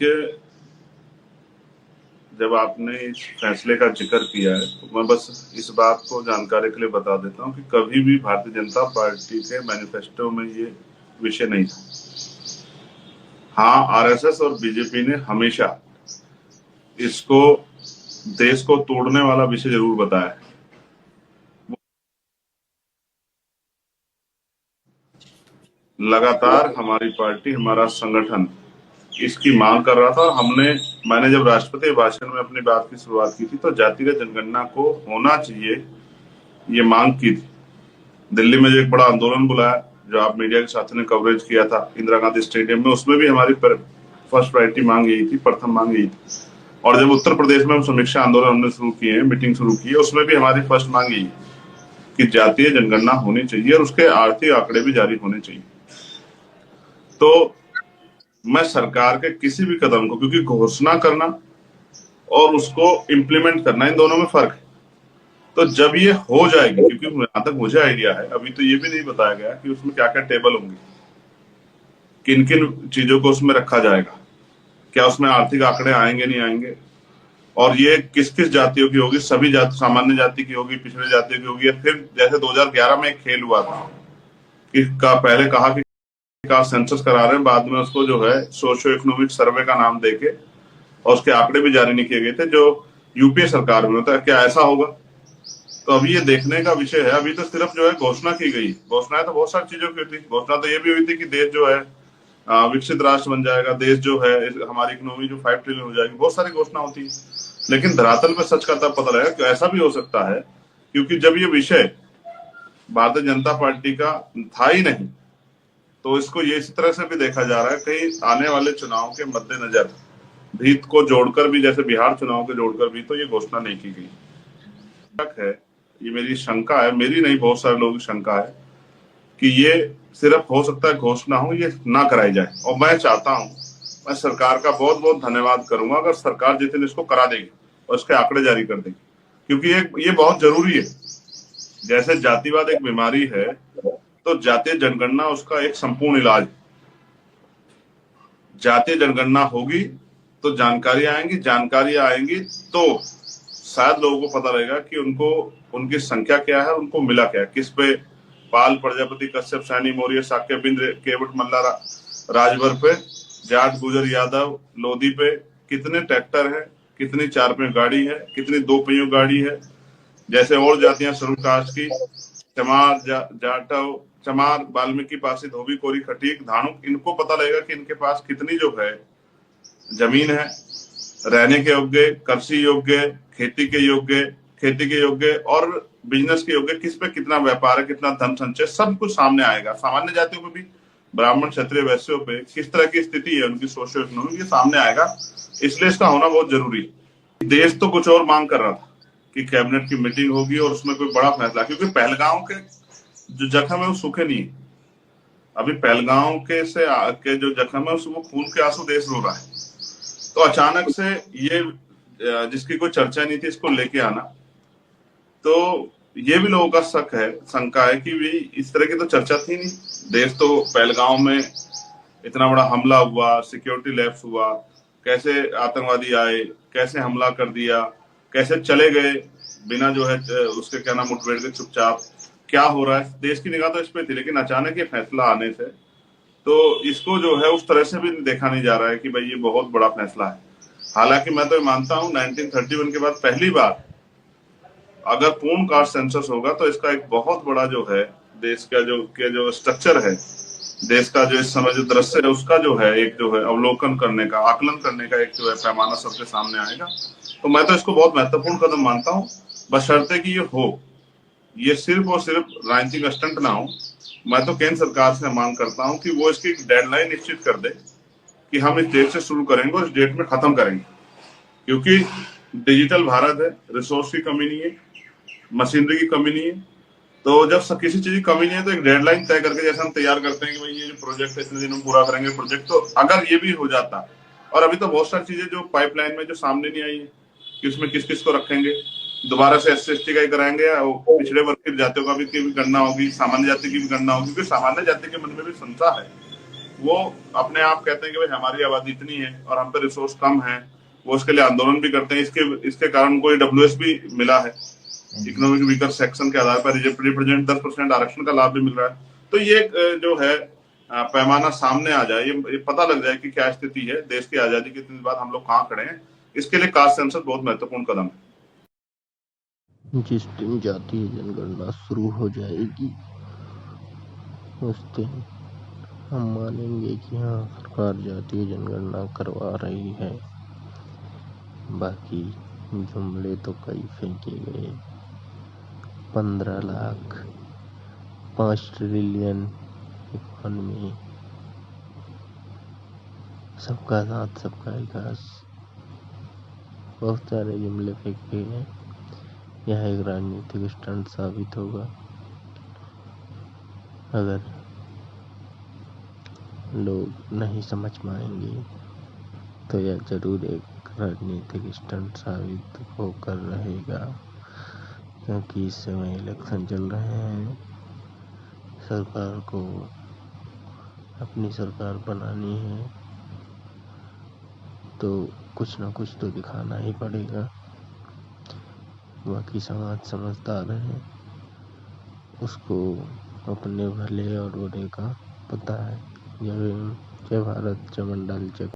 कि जब आपने इस फैसले का जिक्र किया है तो मैं बस इस बात को जानकारी के लिए बता देता हूं कि कभी भी भारतीय जनता पार्टी के मैनिफेस्टो में ये विषय नहीं था। हाँ, आरएसएस और बीजेपी ने हमेशा इसको देश को तोड़ने वाला विषय जरूर बताया है। लगातार हमारी पार्टी, हमारा संगठन इसकी मांग कर रहा था और मैंने जब राष्ट्रपति भाषण में अपनी बात की शुरुआत की थी तो जातिगत जनगणना को होना चाहिए, ये मांग की थी। दिल्ली में जो एक बड़ा आंदोलन बुलाया, जो आप मीडिया के साथ ने कवरेज किया था इंदिरा गांधी स्टेडियम में, उसमें भी हमारी फर्स्ट प्रायोरिटी मांग यही थी, प्रथम मांग यही थी। और जब उत्तर प्रदेश में हम समीक्षा आंदोलन हमने शुरू किए, मीटिंग शुरू की है, उसमें भी हमारी फर्स्ट मांग यही कि जातीय जनगणना होनी चाहिए और उसके आर्थिक आंकड़े भी जारी होने चाहिए। तो मैं सरकार के किसी भी कदम को, क्योंकि घोषणा करना और उसको इम्प्लीमेंट करना, इन दोनों में फर्क है। तो जब ये हो जाएगी, क्योंकि जहां तक मुझे आइडिया है, अभी तो ये भी नहीं बताया गया कि उसमें क्या क्या टेबल होंगे, किन किन चीजों को उसमें रखा जाएगा, क्या उसमें आर्थिक आंकड़े आएंगे नहीं आएंगे, और ये किस किस जातियों की होगी, सभी जाति, सामान्य जाति की होगी, पिछड़े जातियों की होगी, या फिर जैसे 2011 में एक खेल हुआ था कि पहले कहा कि का सेंसस करा रहे हैं, बाद में उसको जो है सोशियो इकोनॉमिक सर्वे का नाम देके और उसके आंकड़े भी जारी नहीं किए गए थे, जो यूपीए सरकार में होता है। क्या ऐसा होगा? तो अभी ये देखने का विषय है। अभी तो सिर्फ जो है घोषणा की गई। घोषणाएं तो बहुत सारी चीजों की हुई थी। घोषणा तो ये भी हुई थी कि देश जो है विकसित राष्ट्र बन जाएगा, देश जो है हमारी इकोनॉमी जो 5 ट्रिलियन हो जाएगी, बहुत सारी घोषणा होती है। लेकिन धरातल पे सच का तब पता लगेगा कि ऐसा भी हो सकता है, क्योंकि जब ये विषय भारतीय जनता पार्टी का था ही नहीं, तो इसको ये इस तरह से भी देखा जा रहा है कहीं आने वाले चुनाव के मद्देनजर भी को जोड़कर भी, जैसे बिहार चुनाव के जोड़कर भी तो ये घोषणा नहीं की गई है। ये मेरी शंका है, मेरी नहीं, बहुत सारे लोगों की शंका है कि ये सिर्फ हो सकता है घोषणा हो, ये ना कराई जाए। और मैं चाहता हूं, मैं सरकार का बहुत बहुत धन्यवाद करूंगा अगर सरकार जिस दिन इसको करा देगी और इसके आंकड़े जारी कर देगी, क्योंकि ये बहुत जरूरी है। जैसे जातिवाद एक बीमारी है, तो जातीय जनगणना उसका एक संपूर्ण इलाज। जातीय जनगणना होगी तो जानकारी आएंगी तो शायद लोगों को पता लगेगा कि उनको उनकी संख्या क्या है, उनको मिला क्या है, किस पे पाल, प्रजापति, कश्यप, सैनी, मौर्य, शाक्य, बिंद, केवट, मल्ला, राजभर पे, जाट, गुजर, यादव, लोधी पे कितने ट्रैक्टर है, कितनी 4 पहियों गाड़ी है, कितनी 2 पहियों गाड़ी है। जैसे और जातियां शेड्यूल कास्ट की, चमार, जाटव, चमार, वाल्मीकि, पासी, धोबी, कोरी, खटीक, धानुक, इनको पता लगेगा कि इनके पास कितनी जो है जमीन है, रहने के योग्य, कृषि योग्य, खेती के योग्य और बिजनेस के योग्य, किस पे कितना व्यापार है, कितना धन संचय, सब कुछ सामने आएगा। सामान्य जातियों पे भी, ब्राह्मण, क्षत्रिय, वैश्यों पे किस तरह की स्थिति है, उनकी सोशियो इकोनॉमिक, ये सामने आएगा। इसलिए इसका होना बहुत जरूरी है। देश तो कुछ और मांग कर रहा था कि कैबिनेट की मीटिंग होगी और उसमें कोई बड़ा फैसला, क्योंकि पहलगांव के जो जख्म है वो सूखे नहीं है। अभी पहलगांव के जो जख्म है वो खून के आंसू देश रो रहा है। तो अचानक से ये जिसकी कोई चर्चा नहीं थी, इसको लेके आना, तो ये भी लोगों का शक है, शंका है कि भी इस तरह की तो चर्चा थी नहीं। देश तो पहलगांव में इतना बड़ा हमला हुआ, सिक्योरिटी लैप्स हुआ, कैसे आतंकवादी आए, कैसे हमला कर दिया, कैसे चले गए बिना जो है उसके क्या नाम मुठभेड़ के, चुपचाप क्या हो रहा है, देश की निगाह तो इस पे थी। लेकिन अचानक ये फैसला आने से तो इसको जो है उस तरह से भी देखा नहीं जा रहा है कि भाई ये बहुत बड़ा फैसला है। हालांकि मैं तो मानता हूं 1931 के बाद पहली बार अगर पूर्ण कास्ट सेंसस होगा तो इसका एक बहुत बड़ा जो है देश का जो स्ट्रक्चर है, देश का जो इस समय जो दृश्य है, उसका जो है एक जो है अवलोकन करने का, आकलन करने का एक जो है पैमाना सबके सामने आएगा। तो मैं तो इसको बहुत महत्वपूर्ण कदम मानता हूँ, बशर्ते कि ये हो, ये सिर्फ और सिर्फ राजनीतिक स्टंट ना हो। मैं तो केंद्र सरकार से मांग करता हूं कि वो इसकी डेडलाइन निश्चित कर दे कि हम इस डेट से शुरू करेंगे और इस डेट में खत्म करेंगे, क्योंकि डिजिटल भारत है, रिसोर्स की कमी नहीं है, मशीनरी की कमी नहीं है। तो जब किसी चीज की कमी नहीं है तो एक डेडलाइन तय करके, जैसे हम तैयार करते हैं कि भाई ये जो प्रोजेक्ट है इतने दिन में पूरा करेंगे प्रोजेक्ट, तो अगर ये भी हो जाता, और अभी तो बहुत सारी चीजें जो पाइपलाइन में जो सामने नहीं आई है कि उसमें किस किस को रखेंगे, दोबारा से SC/ST का ही कराएंगे, पिछड़े वर्ग की जातियों का भी गणना होगी, सामान्य जाति की भी गणना होगी, क्योंकि सामान्य जाति के मन में भी शंका है वो अपने आप कहते हैं कि भाई हमारी आबादी इतनी है और हम पे रिसोर्स कम है, वो इसके लिए आंदोलन भी करते हैं। इसके कारण उनको ईडब्ल्यूएस भी मिला है, इकोनॉमिक वीकर सेक्शन के आधार पर रिप्रेजेंट 10% आरक्षण का लाभ भी मिल रहा है। तो ये जो है पैमाना सामने आ जाए, ये पता लग जाए कि क्या स्थिति है, देश की आजादी के इतने बाद हम लोग कहाँ खड़े हैं। इसके लिए कास्ट सेंसस बहुत महत्वपूर्ण कदम है। जिस दिन जातीय जनगणना शुरू हो जाएगी उस दिन हम मानेंगे कि हाँ, सरकार जातीय जनगणना करवा रही है। बाकी जुमले तो कई फेंके गए, 15 लाख, 5 ट्रिलियन इकोनॉमी, सबका साथ सबका विकास, बहुत सारे जुमले फेंके हैं। यह एक राजनीतिक स्टंट साबित होगा। अगर लोग नहीं समझ पाएंगे तो यह जरूर एक राजनीतिक स्टंट साबित होकर रहेगा, क्योंकि इस समय इलेक्शन चल रहे हैं। सरकार को अपनी सरकार बनानी है तो कुछ ना कुछ तो दिखाना ही पड़ेगा। बाकी समाज समझदार है, उसको अपने भले और बुरे का पता है। जय भारत, जय मंडल, जय